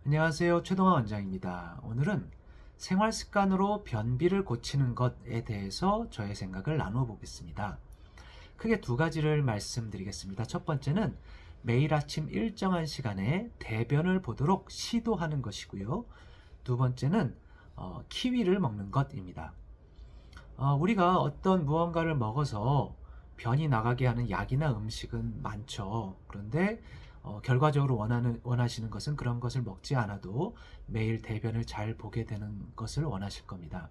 안녕하세요. 최동환 원장입니다. 오늘은 생활 습관으로 변비를 고치는 것에 대해서 저의 생각을 나누어 보겠습니다. 크게 두 가지를 말씀드리겠습니다. 첫 번째는 매일 아침 일정한 시간에 대변을 보도록 시도하는 것이고요. 두 번째는 키위를 먹는 것입니다. 우리가 어떤 무언가를 먹어서 변이 나가게 하는 약이나 음식은 많죠. 그런데 결과적으로 원하시는 것은 그런 것을 먹지 않아도 매일 대변을 잘 보게 되는 것을 원하실 겁니다.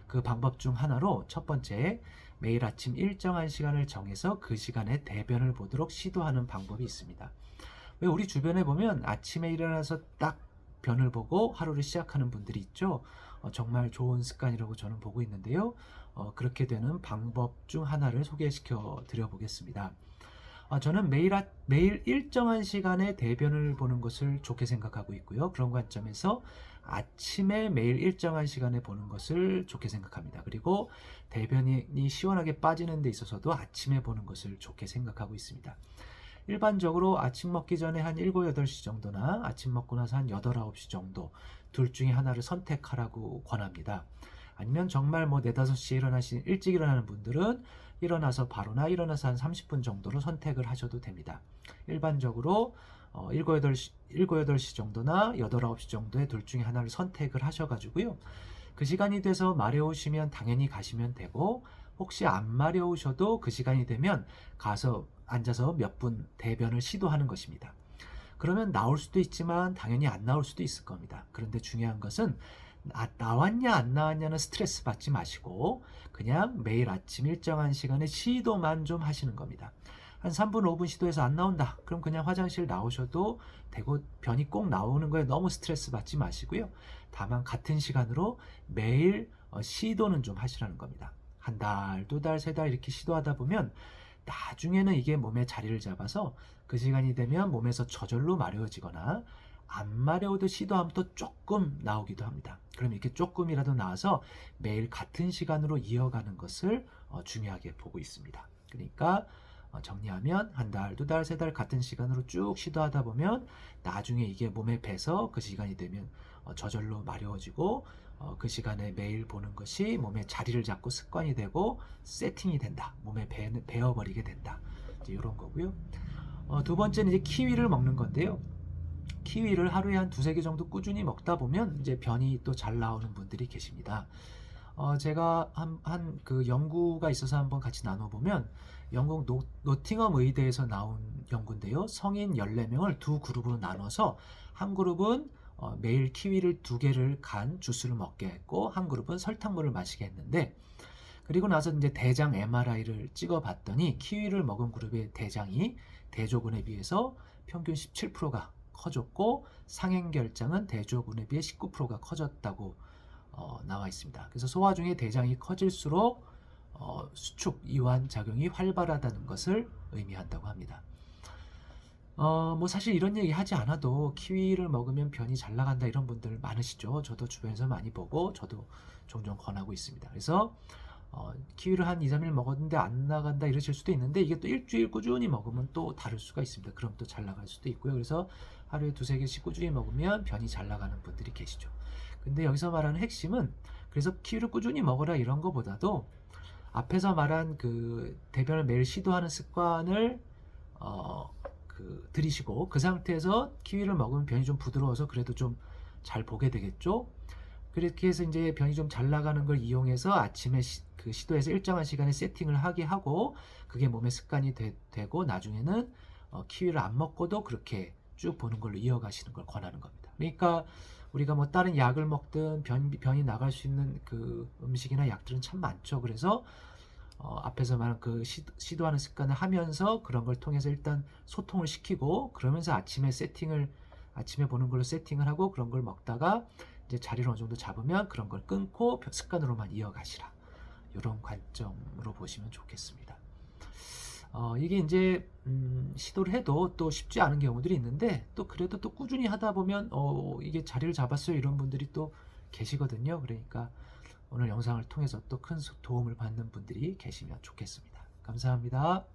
그 방법 중 하나로 첫 번째, 매일 아침 일정한 시간을 정해서 그 시간에 대변을 보도록 시도하는 방법이 있습니다. 왜 우리 주변에 보면 아침에 일어나서 딱 변을 보고 하루를 시작하는 분들이 있죠. 정말 좋은 습관이라고 저는 보고 있는데요. 그렇게 되는 방법 중 하나를 소개시켜 드려 보겠습니다. 저는 매일 일정한 시간에 대변을 보는 것을 좋게 생각하고 있고요. 그런 관점에서 아침에 매일 일정한 시간에 보는 것을 좋게 생각합니다. 그리고 대변이 시원하게 빠지는 데 있어서도 아침에 보는 것을 좋게 생각하고 있습니다. 일반적으로 아침 먹기 전에 한 7, 8시 정도나 아침 먹고 나서 한 8, 9시 정도 둘 중에 하나를 선택하라고 권합니다. 아니면 정말 뭐 4, 5시에 일찍 일어나는 분들은 일어나서 바로나 일어나서 한 30분 정도로 선택을 하셔도 됩니다. 일반적으로 7, 8시 정도나 8, 9시 정도의 둘 중에 하나를 선택을 하셔가지고요. 그 시간이 돼서 마려우시면 당연히 가시면 되고, 혹시 안 마려우셔도 그 시간이 되면 가서 앉아서 몇 분 대변을 시도하는 것입니다. 그러면 나올 수도 있지만 당연히 안 나올 수도 있을 겁니다. 그런데 중요한 것은 나왔냐 안 나왔냐는 스트레스 받지 마시고 그냥 매일 아침 일정한 시간에 시도만 좀 하시는 겁니다. 한 3분 5분 시도해서 안 나온다, 그럼 그냥 화장실 나오셔도 되고, 변이 꼭 나오는 거에 너무 스트레스 받지 마시고요. 다만 같은 시간으로 매일 시도는 좀 하시라는 겁니다. 한 달, 두 달, 세 달 이렇게 시도하다 보면 나중에는 이게 몸에 자리를 잡아서 그 시간이 되면 몸에서 저절로 마려워지거나, 안 마려워도 시도하면 또 조금 나오기도 합니다. 그럼 이렇게 조금이라도 나와서 매일 같은 시간으로 이어가는 것을 중요하게 보고 있습니다. 그러니까 정리하면 한 달, 두 달, 세 달 같은 시간으로 쭉 시도하다 보면 나중에 이게 몸에 배서 그 시간이 되면 저절로 마려워지고, 그 시간에 매일 보는 것이 몸에 자리를 잡고 습관이 되고 세팅이 된다. 몸에 배어버리게 된다. 이제 이런 거고요. 두 번째는 이제 키위를 먹는 건데요. 키위를 하루에 한 두세 개 정도 꾸준히 먹다 보면 이제 변이 또 잘 나오는 분들이 계십니다. 제가 그 연구가 있어서 한번 같이 나눠보면, 영국 노팅엄 의대에서 나온 연구인데요. 성인 14명을 두 그룹으로 나눠서 한 그룹은 매일 키위를 2개를 간 주스를 먹게 했고, 한 그룹은 설탕물을 마시게 했는데, 그리고 나서 이제 대장 MRI를 찍어 봤더니 키위를 먹은 그룹의 대장이 대조군에 비해서 평균 17%가 커졌고, 상행결장은 대조군에 비해 19%가 커졌다고 나와 있습니다. 그래서 소화 중에 대장이 커질수록 수축, 이완 작용이 활발하다는 것을 의미한다고 합니다. 뭐 사실 이런 얘기 하지 않아도 키위를 먹으면 변이 잘 나간다 이런 분들 많으시죠. 저도 주변에서 많이 보고 저도 종종 권하고 있습니다. 그래서 키위를 한 2, 3일 먹었는데 안 나간다 이러실 수도 있는데, 이게 또 일주일 꾸준히 먹으면 또 다를 수가 있습니다. 그럼 또 잘 나갈 수도 있고요. 그래서 하루에 두세 개씩 꾸준히 먹으면 변이 잘 나가는 분들이 계시죠. 근데 여기서 말하는 핵심은, 그래서 키위를 꾸준히 먹어라 이런 거보다도 앞에서 말한 그 대변을 매일 시도하는 습관을 들이시고, 그 상태에서 키위를 먹으면 변이 좀 부드러워서 그래도 좀 잘 보게 되겠죠. 그렇게 해서 이제 변이 좀 잘 나가는 걸 이용해서 아침에 그 시도해서 일정한 시간에 세팅을 하게 하고, 그게 몸의 습관이 되고 나중에는 키위를 안 먹고도 그렇게 쭉 보는 걸로 이어가시는 걸 권하는 겁니다. 그러니까 우리가 뭐 다른 약을 먹든 변이 나갈 수 있는 그 음식이나 약들은 참 많죠. 그래서 앞에서 말한 그 시도하는 습관을 하면서 그런 걸 통해서 일단 소통을 시키고, 그러면서 아침에 보는 걸로 세팅을 하고, 그런 걸 먹다가 이제 자리를 어느 정도 잡으면 그런 걸 끊고 습관으로만 이어가시라. 이런 관점으로 보시면 좋겠습니다. 이게 이제 시도를 해도 또 쉽지 않은 경우들이 있는데, 또 그래도 또 꾸준히 하다 보면 이게 자리를 잡았어요 이런 분들이 또 계시거든요. 그러니까 오늘 영상을 통해서 또 큰 도움을 받는 분들이 계시면 좋겠습니다. 감사합니다.